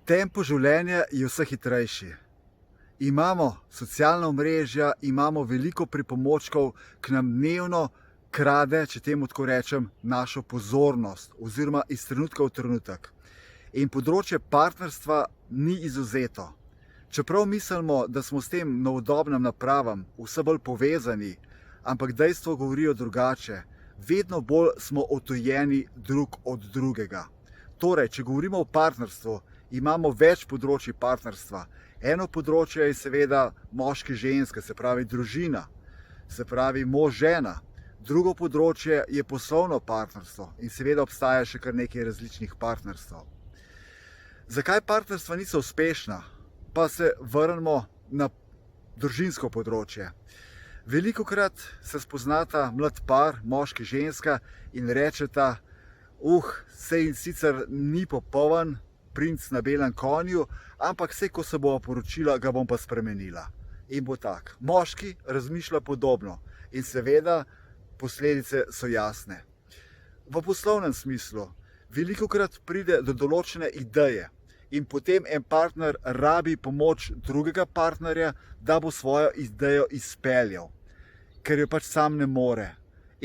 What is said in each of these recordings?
Tempo življenja je vse hitrejši. Imamo socialna omrežja, imamo veliko pripomočkov, ki nam dnevno krade, če temu tako rečem, našo pozornost oziroma iz trenutka v trenutek. In področje partnerstva ni izvzeto. Čeprav mislimo, da smo s tem novodobnim napravam vse bolj povezani, ampak dejstvo govorijo drugače. Vedno bolj smo odtujeni drug od drugega. Torej, če govorimo o partnerstvu, imamo več področji partnerstva. Eno področje je seveda moški-ženska, se pravi družina, se pravi mož-žena. Drugo področje je poslovno partnerstvo in seveda obstaja še kar nekaj različnih partnerstv. Zakaj partnerstva niso uspešna? Pa se vrnemo na družinsko področje. Velikokrat se spoznata mlad par, moški-ženska, in rečeta, sej sicer ni popoln princ na belem konju, ampak sej, ko se bova poročila, ga bom pa spremenila. In bo tak. Moški razmišlja podobno in seveda posledice so jasne. V poslovnem smislu velikokrat pride do določene ideje in potem en partner rabi pomoč drugega partnerja, da bo svojo idejo izpeljal, ker jo pač sam ne more.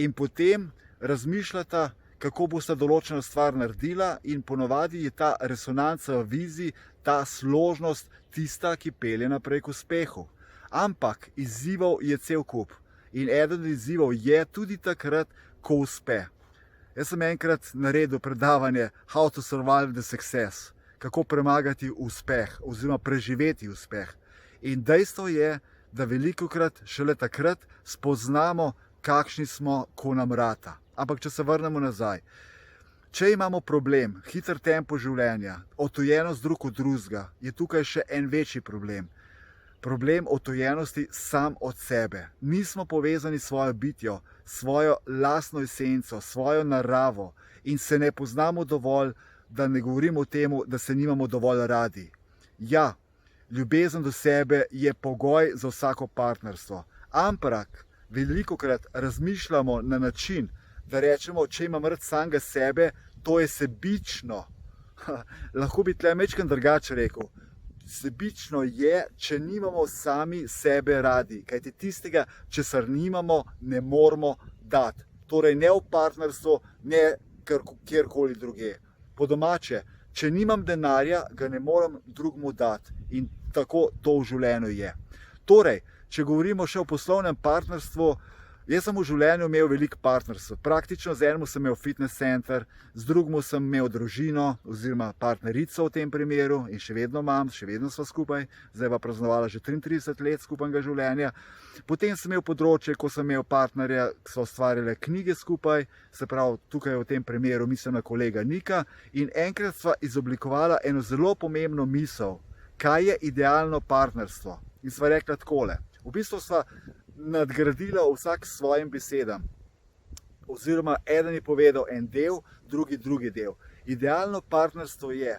In potem razmišljata, kako bosta določeno stvar naredila, in ponavadi je ta resonanca v viziji, ta složnost tista, ki pelje naprej k uspehu. Ampak izzivov je cel kup in eden od izzivov je tudi takrat, ko uspe. Jaz sem enkrat naredil predavanje How to survive the success, kako premagati uspeh oziroma preživeti uspeh. In dejstvo je, da velikokrat šele takrat spoznamo, kakšni smo, ko nam rata. Ampak če se vrnemo nazaj, če imamo problem, hiter tempo življenja, odtujenost drug od drugega, je tukaj še en večji problem. Problem odtujenosti sam od sebe. Nismo povezani s svojo bitjo, svojo lastno esenco, svojo naravo in se ne poznamo dovolj, da ne govorimo o tem, da se nimamo dovolj radi. Ja, ljubezen do sebe je pogoj za vsako partnerstvo, ampak velikokrat razmišljamo na način, da rečemo, če imam rad samega sebe, to je sebično. Lahko bi tle majčkeno drugače rekel. Sebično je, če nimamo sami sebe radi, kajti tistega, česar nimamo, ne moramo dati. Torej ne v partnerstvu, ne kjerkoli druge. Po domače, če nimam denarja, ga ne morem drugemu dati. In tako to v življenju je. Torej, če govorimo še o poslovnem partnerstvu, jaz sem v življenju imel veliko partnerstv. Praktično z enim sem imel fitness center, z drugim sem imel družino oziroma partnerico v tem primeru in še vedno imam, še vedno sva skupaj, zdaj pa praznovala že 33 let skupnega življenja. Potem sem imel področje, ko sem imel partnerja, ki so ustvarjale knjige skupaj, se pravi tukaj v tem primeru mislim na kolega Nika, in enkrat sva izoblikovala eno zelo pomembno misel, kaj je idealno partnerstvo. In sva rekla takole, v bistvu sva nadgradila vsak s svojim besedam. Oziroma, eden je povedal en del, drugi del. Idealno partnerstvo je,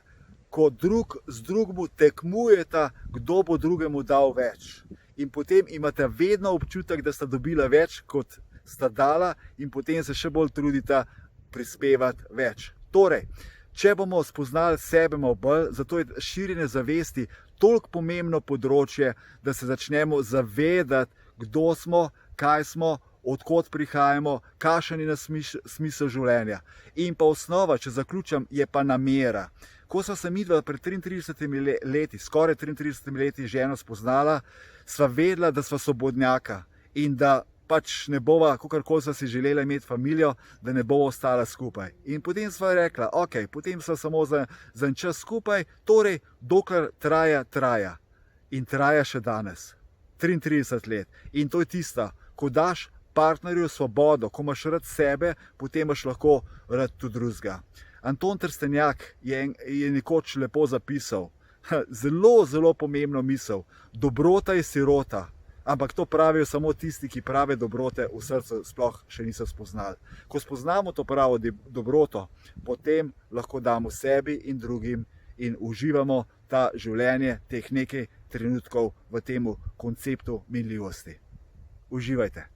ko drug z drugim tekmujeta, kdo bo drugemu dal več. In potem imate vedno občutek, da sta dobila več, kot sta dala, in potem se še bolj trudita prispevati več. Torej, če bomo spoznali sebe malo bolj, zato je širjenje zavesti toliko pomembno področje, da se začnemo zavedati, kdo smo, kaj smo, od kod prihajamo, kakšen je naš smisel življenja. In pa osnova, če zaključim, je pa namera. Ko sva se midva pred 33 leti, skoraj 33 leti ženo spoznala, sva vedela, da sva svobodnjaka in da pač ne bova, kakorkoli sva si želela imeti familijo, da ne bova ostala skupaj. In potem sva rekla, potem sva samo za en čas skupaj, torej dokler traja. In traja še danes. 33 let. In to je tista, ko daš partnerju svobodo, ko imaš rad sebe, potem imaš lahko rad tudi drugega. Anton Trstenjak je nekoč lepo zapisal, zelo pomembno misel, dobrota je sirota, ampak to pravijo samo tisti, ki prave dobrote v srcu sploh še niso spoznali. Ko spoznamo to pravo dobroto, potem lahko damo sebi in drugim in uživamo ta življenje, teh nekaj trenutkov v tem konceptu minljivosti. Uživajte!